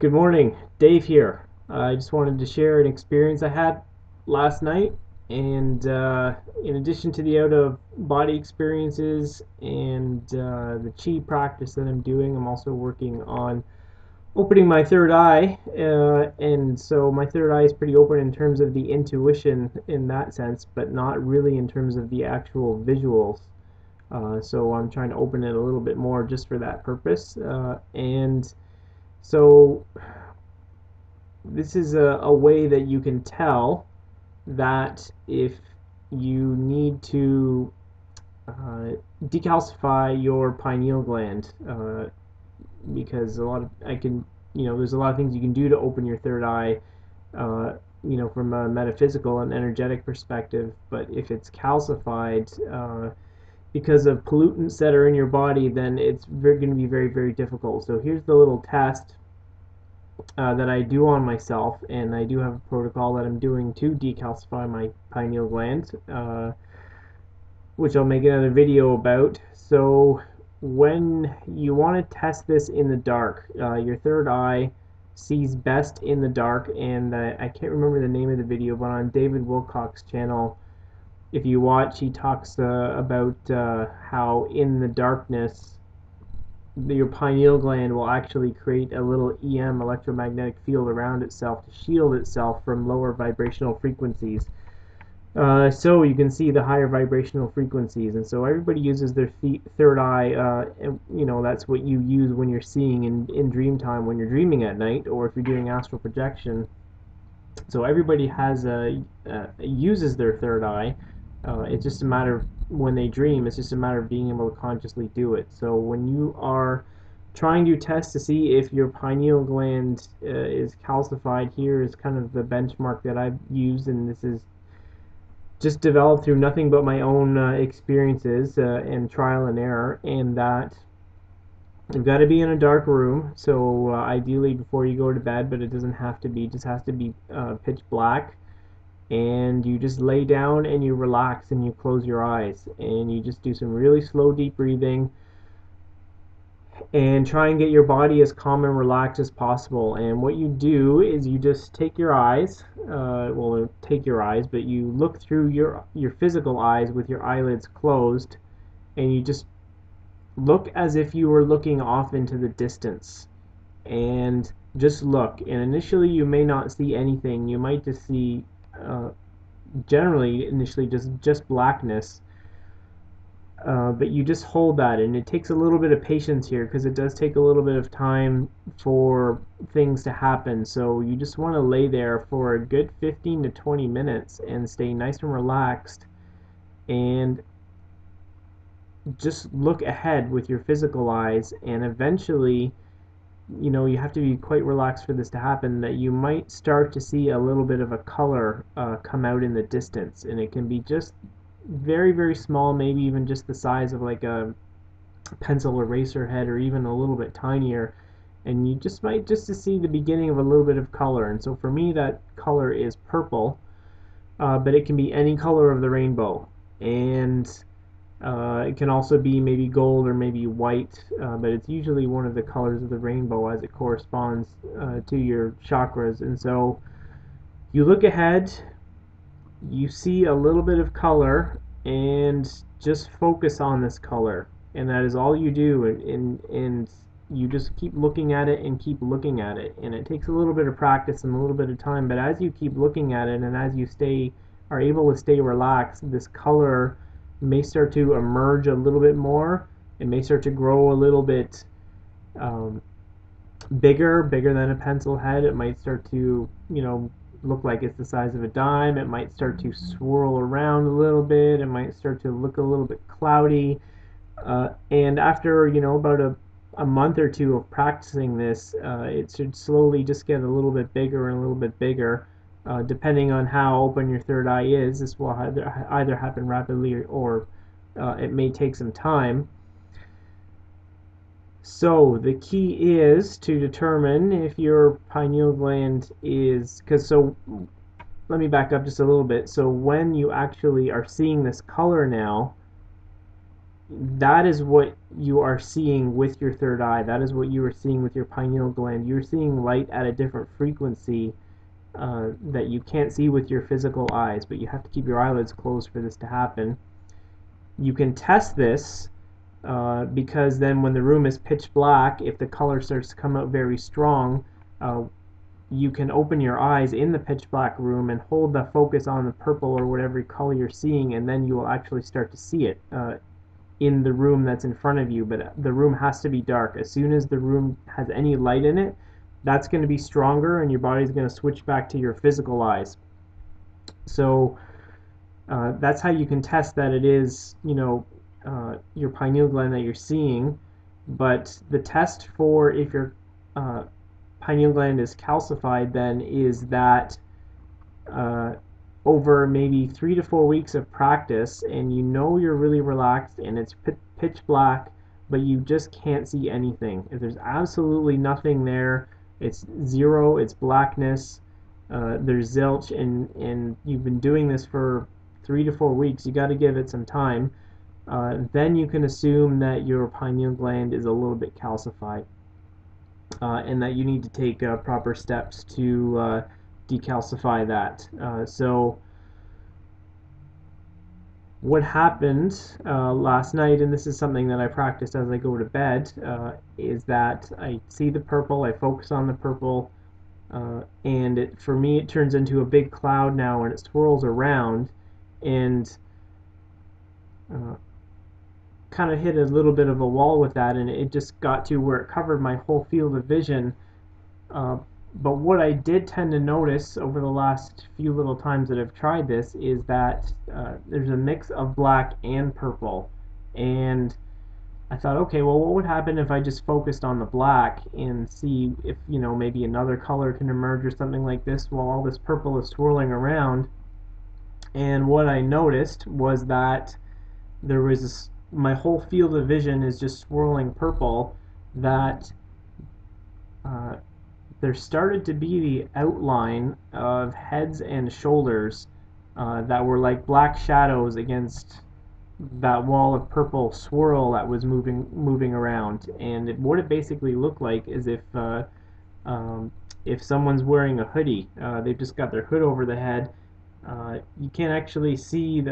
Good morning, Dave here. I just wanted to share an experience I had last night, and in addition to the out of body experiences and the chi practice that I'm doing, I'm also working on opening my third eye, and so my third eye is pretty open in terms of the intuition in that sense, but not really in terms of the actual visuals. So I'm trying to open it a little bit more just for that purpose, and so this is a way that you can tell that if you need to decalcify your pineal gland, because a lot of there's a lot of things you can do to open your third eye, from a metaphysical and energetic perspective. But if it's calcified because of pollutants that are in your body, then it's going to be very, very difficult. So here's the little test that I do on myself, and I do have a protocol that I'm doing to decalcify my pineal gland, which I'll make another video about. So when you want to test this in the dark, your third eye sees best in the dark, and I can't remember the name of the video, but on David Wilcock's channel, if you watch, he talks about how in the darkness your pineal gland will actually create a little EM, electromagnetic field, around itself to shield itself from lower vibrational frequencies. So you can see the higher vibrational frequencies, and so everybody uses their third eye, and that's what you use when you're seeing in dream time, when you're dreaming at night, or if you're doing astral projection. So everybody uses their third eye. It's just a matter of when they dream, it's just a matter of being able to consciously do it. So when you are trying to test to see if your pineal gland is calcified, here is kind of the benchmark that I've used, and this is just developed through nothing but my own experiences and trial and error, and that you've got to be in a dark room, so ideally before you go to bed, but it doesn't have to be, it just has to be pitch black. And you just lay down and you relax and you close your eyes and you just do some really slow deep breathing and try and get your body as calm and relaxed as possible. And what you do is you just take your eyes, but you look through your physical eyes with your eyelids closed, and you just look as if you were looking off into the distance, and just look. And initially you may not see anything, you might just see generally initially just blackness, but you just hold that, and it takes a little bit of patience here because it does take a little bit of time for things to happen. So you just want to lay there for a good 15 to 20 minutes and stay nice and relaxed, and just look ahead with your physical eyes. And eventually, you have to be quite relaxed for this to happen, that you might start to see a little bit of a color come out in the distance, and it can be just very, very small, maybe even just the size of like a pencil eraser head, or even a little bit tinier, and you just might just to see the beginning of a little bit of color. And so for me, that color is purple, but it can be any color of the rainbow, and it can also be maybe gold or maybe white, but it's usually one of the colors of the rainbow as it corresponds to your chakras. And so you look ahead, you see a little bit of color, and just focus on this color. And that is all you do, and you just keep looking at it and keep looking at it. And it takes a little bit of practice and a little bit of time, but as you keep looking at it and as you are able to stay relaxed, this color may start to emerge a little bit more. It may start to grow a little bit bigger than a pencil head. It might start to, look like it's the size of a dime. It might start to swirl around a little bit. It might start to look a little bit cloudy. And after, about a month or two of practicing this, it should slowly just get a little bit bigger and a little bit bigger. Depending on how open your third eye is, this will either happen rapidly, or it may take some time. So the key is to determine if your pineal gland is, let me back up just a little bit. So when you actually are seeing this color now, that is what you are seeing with your third eye. That is what you are seeing with your pineal gland. You're seeing light at a different frequency that you can't see with your physical eyes, but you have to keep your eyelids closed for this to happen. You can test this because then when the room is pitch black, if the color starts to come out very strong, you can open your eyes in the pitch black room and hold the focus on the purple or whatever color you're seeing, and then you will actually start to see it in the room that's in front of you. But the room has to be dark. As soon as the room has any light in it, that's going to be stronger, and your body's going to switch back to your physical eyes. So that's how you can test that it is, your pineal gland that you're seeing. But the test for if your pineal gland is calcified then is that over maybe 3 to 4 weeks of practice, and you're really relaxed and it's pitch black, but you just can't see anything. If there's absolutely nothing there, it's zero, it's blackness, there's zilch, and you've been doing this for 3 to 4 weeks, you got to give it some time. Then you can assume that your pineal gland is a little bit calcified, and that you need to take proper steps to decalcify that. So what happened last night, and this is something that I practiced as I go to bed, is that I see the purple, I focus on the purple, and for me it turns into a big cloud now, and it swirls around, and kind of hit a little bit of a wall with that, and it just got to where it covered my whole field of vision. But what I did tend to notice over the last few little times that I've tried this is that there's a mix of black and purple, and I thought, okay, well, what would happen if I just focused on the black and see if, maybe another color can emerge or something like this while all this purple is swirling around. And what I noticed was that there was my whole field of vision is just swirling purple, that there started to be the outline of heads and shoulders that were like black shadows against that wall of purple swirl that was moving around. And what it basically looked like is if someone's wearing a hoodie, they've just got their hood over the head. You can't actually see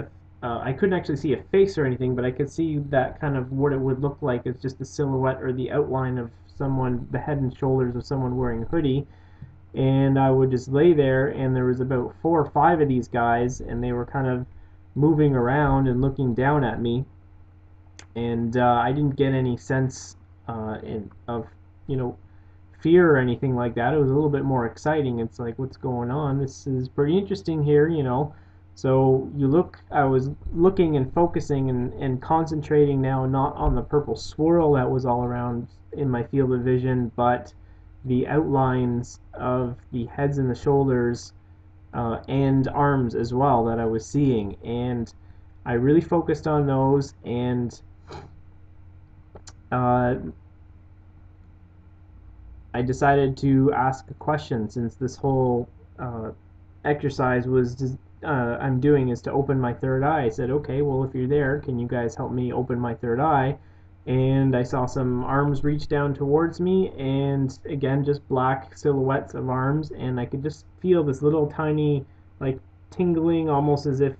I couldn't actually see a face or anything, but I could see that kind of what it would look like as just the silhouette or the outline of someone, the head and shoulders of someone wearing a hoodie. And I would just lay there, and there was about 4 or 5 of these guys, and they were kind of moving around and looking down at me, and I didn't get any sense of fear or anything like that. It was a little bit more exciting. It's like, what's going on? This is pretty interesting here, So I was looking and focusing and concentrating now not on the purple swirl that was all around in my field of vision, but the outlines of the heads and the shoulders and arms as well that I was seeing. And I really focused on those, and I decided to ask a question, since this whole exercise I'm doing is to open my third eye. I said, okay, well, if you're there, can you guys help me open my third eye? And I saw some arms reach down towards me, and again, just black silhouettes of arms, and I could just feel this little tiny, like, tingling, almost as if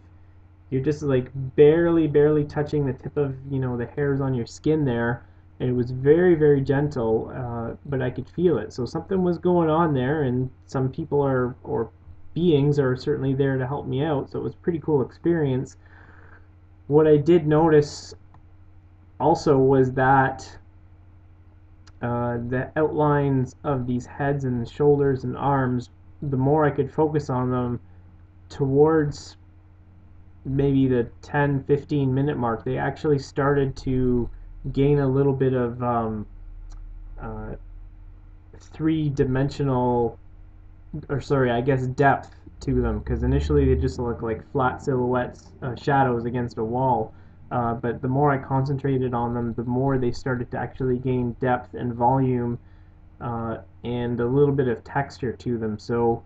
you're just like barely touching the tip of the hairs on your skin there. And it was very, very gentle, but I could feel it. So something was going on there, and some people or beings are certainly there to help me out. So it was a pretty cool experience. What I did notice also was that the outlines of these heads and shoulders and arms, the more I could focus on them, towards maybe the 10-15 minute mark, they actually started to gain a little bit of three-dimensional, or sorry, I guess depth to them, because initially they just look like flat silhouettes, shadows against a wall. But the more I concentrated on them, the more they started to actually gain depth and volume and a little bit of texture to them. So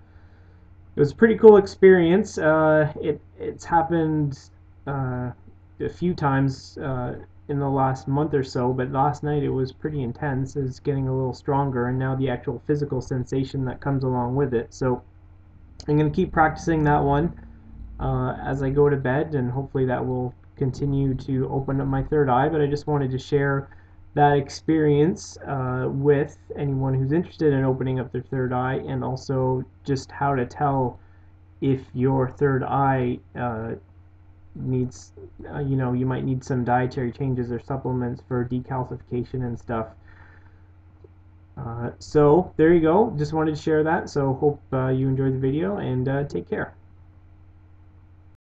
it was a pretty cool experience. It's happened a few times in the last month or so, but last night it was pretty intense. It's getting a little stronger, and now the actual physical sensation that comes along with it. So I'm going to keep practicing that one as I go to bed, and hopefully that will continue to open up my third eye. But I just wanted to share that experience with anyone who's interested in opening up their third eye, and also just how to tell if your third eye needs, you might need some dietary changes or supplements for decalcification and stuff. So there you go. Just wanted to share that. So hope you enjoyed the video, and take care.